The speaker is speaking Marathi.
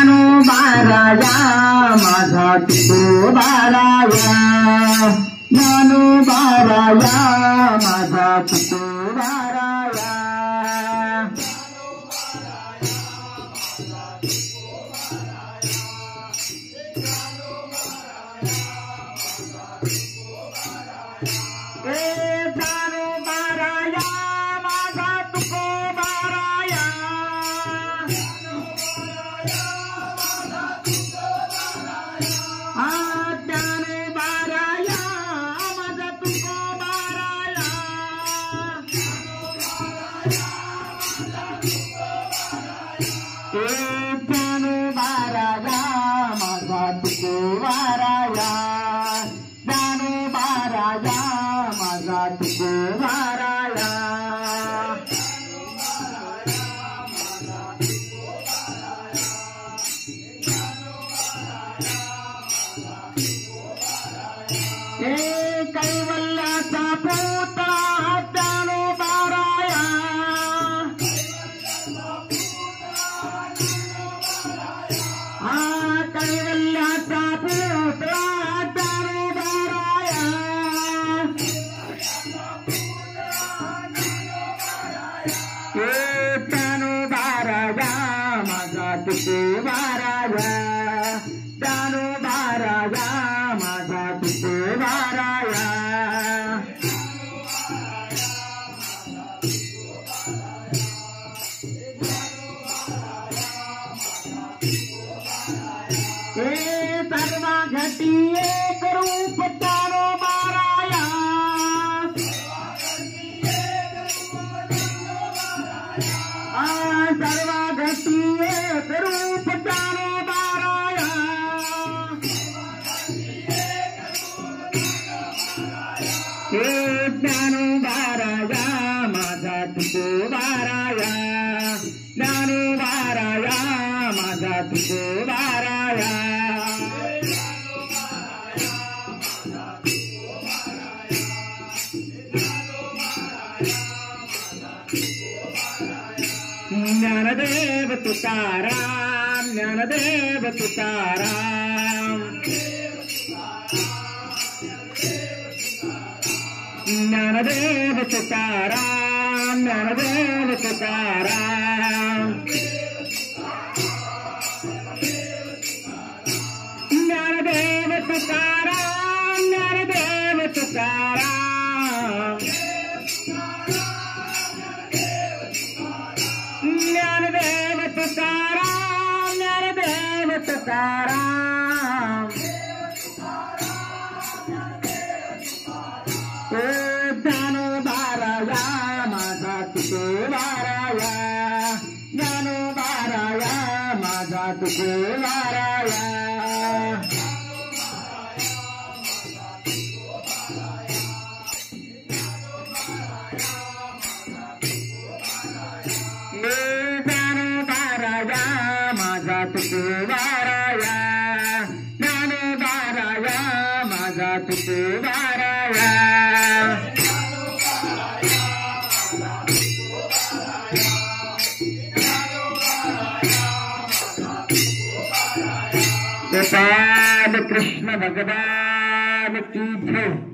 ज्ञानोबाराया माझा तुकोबाराया ज्ञानोबाराया माझा तुकोबाराया कैवल्याचा पुतळा ज्ञानोबाराया कैवल्याचा पुतळा ज्ञानोबाराया ज्ञानोबाराया माझा तुकोबाराया ज्ञानोबाराया माझा तुकोबाराया सर्व घटी एक रूप ज्ञानोबाराया सर्व घटी एक रूप ज्ञानोबाराया ज्ञानोबाराया माझा तुकोबाराया ज्ञानोबाराया माझा तुकोबाराया ज्ञानदेव तुकाराम ज्ञानदेव तुकाराम ज्ञानदेव तुकाराम ज्ञानदेव तुकाराम ज्ञानदेव तुकाराम ज्ञानदेव तुकाराम ज्ञानदेव तुकाराम ज्ञानदेव तुकाराम ज्ञानोबाराया माझा तुकोबाराया ज्ञानोबाराया माझा तुकोबाराया ज्ञानोबाराया माझा तुकोबाराया ज्ञानोबाराया माझा तुकोबाराया गोपाल कृष्ण भगवान की जय।